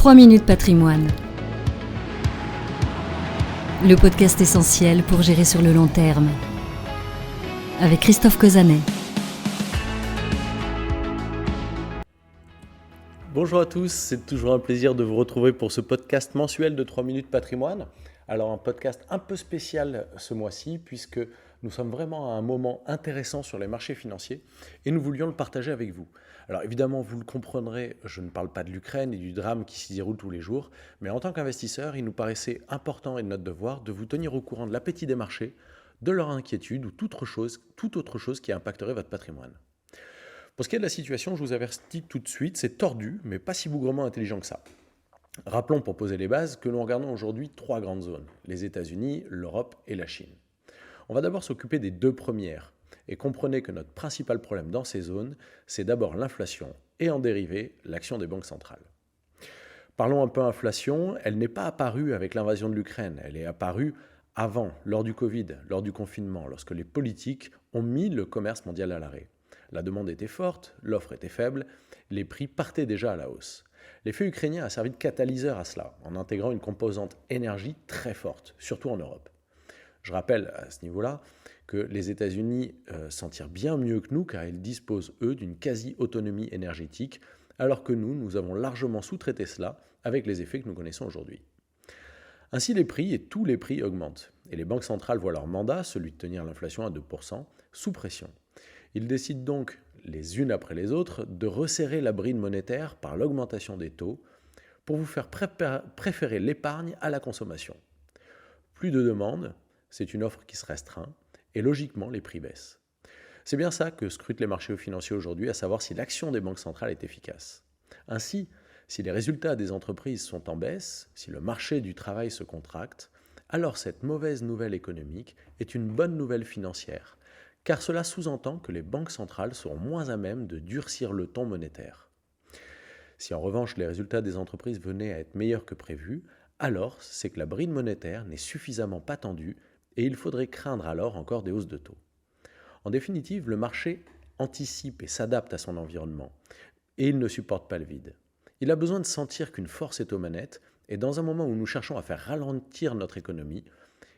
3 minutes patrimoine. Le podcast essentiel pour gérer sur le long terme. Avec Christophe Cauzanet. Bonjour à tous, c'est toujours un plaisir de vous retrouver pour ce podcast mensuel de 3 minutes patrimoine. Alors un podcast un peu spécial ce mois-ci puisque nous sommes vraiment à un moment intéressant sur les marchés financiers et nous voulions le partager avec vous. Alors évidemment, vous le comprendrez, je ne parle pas de l'Ukraine et du drame qui s'y déroule tous les jours, mais en tant qu'investisseur, il nous paraissait important et de notre devoir de vous tenir au courant de l'appétit des marchés, de leur inquiétude ou toute autre chose qui impacterait votre patrimoine. Pour ce qui est de la situation, je vous avertis tout de suite, c'est tordu, mais pas si bougrement intelligent que ça. Rappelons pour poser les bases que nous regardons aujourd'hui 3 grandes zones, les États-Unis, l'Europe et la Chine. On va d'abord s'occuper des 2 premières, et comprenez que notre principal problème dans ces zones, c'est d'abord l'inflation et en dérivé, l'action des banques centrales. Parlons un peu inflation, elle n'est pas apparue avec l'invasion de l'Ukraine, elle est apparue avant, lors du Covid, lors du confinement, lorsque les politiques ont mis le commerce mondial à l'arrêt. La demande était forte, l'offre était faible, les prix partaient déjà à la hausse. L'effet ukrainien a servi de catalyseur à cela, en intégrant une composante énergie très forte, surtout en Europe. Je rappelle à ce niveau-là que les États-Unis s'en tirent bien mieux que nous car ils disposent, eux, d'une quasi-autonomie énergétique, alors que nous avons largement sous-traité cela avec les effets que nous connaissons aujourd'hui. Ainsi, les prix et tous les prix augmentent, et les banques centrales voient leur mandat, celui de tenir l'inflation à 2%, sous pression. Ils décident donc, les unes après les autres, de resserrer la bride monétaire par l'augmentation des taux pour vous faire préférer l'épargne à la consommation. Plus de demande, c'est une offre qui se restreint, et logiquement, les prix baissent. C'est bien ça que scrutent les marchés financiers aujourd'hui, à savoir si l'action des banques centrales est efficace. Ainsi, si les résultats des entreprises sont en baisse, si le marché du travail se contracte, alors cette mauvaise nouvelle économique est une bonne nouvelle financière, car cela sous-entend que les banques centrales seront moins à même de durcir le ton monétaire. Si en revanche les résultats des entreprises venaient à être meilleurs que prévu, alors c'est que la bride monétaire n'est suffisamment pas tendue et il faudrait craindre alors encore des hausses de taux. En définitive, le marché anticipe et s'adapte à son environnement, et il ne supporte pas le vide. Il a besoin de sentir qu'une force est aux manettes, et dans un moment où nous cherchons à faire ralentir notre économie,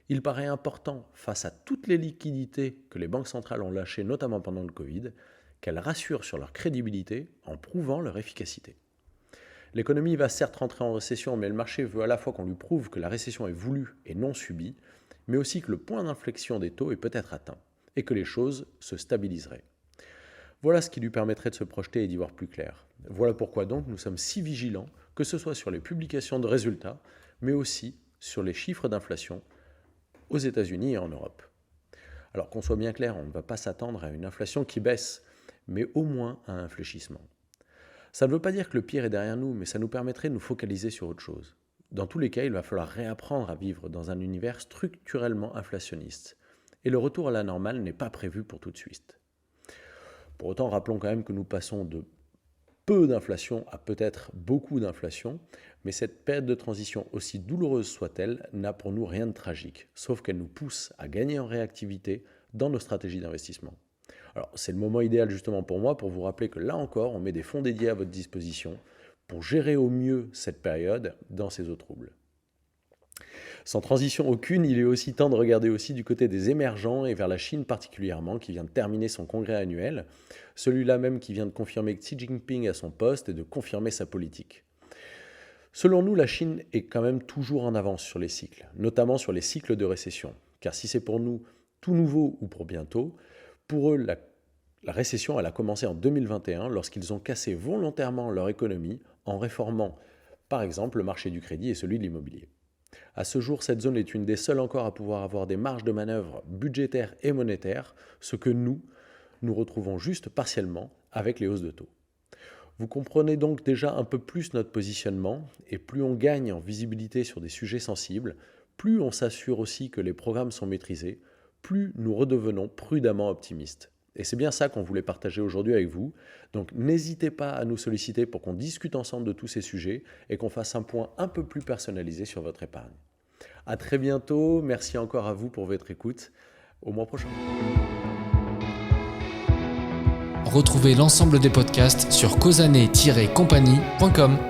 il paraît important, face à toutes les liquidités que les banques centrales ont lâchées, notamment pendant le Covid, qu'elles rassurent sur leur crédibilité en prouvant leur efficacité. L'économie va certes rentrer en récession, mais le marché veut à la fois qu'on lui prouve que la récession est voulue et non subie, mais aussi que le point d'inflexion des taux est peut-être atteint, et que les choses se stabiliseraient. Voilà ce qui lui permettrait de se projeter et d'y voir plus clair. Voilà pourquoi donc nous sommes si vigilants, que ce soit sur les publications de résultats, mais aussi sur les chiffres d'inflation aux États-Unis et en Europe. Alors qu'on soit bien clair, on ne va pas s'attendre à une inflation qui baisse, mais au moins à un fléchissement. Ça ne veut pas dire que le pire est derrière nous, mais ça nous permettrait de nous focaliser sur autre chose. Dans tous les cas, il va falloir réapprendre à vivre dans un univers structurellement inflationniste. Et le retour à la normale n'est pas prévu pour tout de suite. Pour autant, rappelons quand même que nous passons de peu d'inflation à peut-être beaucoup d'inflation, mais cette période de transition, aussi douloureuse soit-elle, n'a pour nous rien de tragique, sauf qu'elle nous pousse à gagner en réactivité dans nos stratégies d'investissement. Alors, c'est le moment idéal justement pour moi pour vous rappeler que là encore, on met des fonds dédiés à votre disposition pour gérer au mieux cette période dans ces eaux troubles. Sans transition aucune, il est aussi temps de regarder aussi du côté des émergents et vers la Chine particulièrement, qui vient de terminer son congrès annuel, celui-là même qui vient de confirmer que Xi Jinping a son poste et de confirmer sa politique. Selon nous, la Chine est quand même toujours en avance sur les cycles, notamment sur les cycles de récession, car si c'est pour nous tout nouveau ou pour bientôt, pour eux, la récession elle a commencé en 2021 lorsqu'ils ont cassé volontairement leur économie en réformant, par exemple, le marché du crédit et celui de l'immobilier. À ce jour, cette zone est une des seules encore à pouvoir avoir des marges de manœuvre budgétaires et monétaires, ce que nous retrouvons juste partiellement avec les hausses de taux. Vous comprenez donc déjà un peu plus notre positionnement, et plus on gagne en visibilité sur des sujets sensibles, plus on s'assure aussi que les programmes sont maîtrisés, plus nous redevenons prudemment optimistes. Et c'est bien ça qu'on voulait partager aujourd'hui avec vous. Donc n'hésitez pas à nous solliciter pour qu'on discute ensemble de tous ces sujets et qu'on fasse un point un peu plus personnalisé sur votre épargne. À très bientôt, merci encore à vous pour votre écoute. Au mois prochain. Retrouvez l'ensemble des podcasts sur cauzanet-compagnie.com.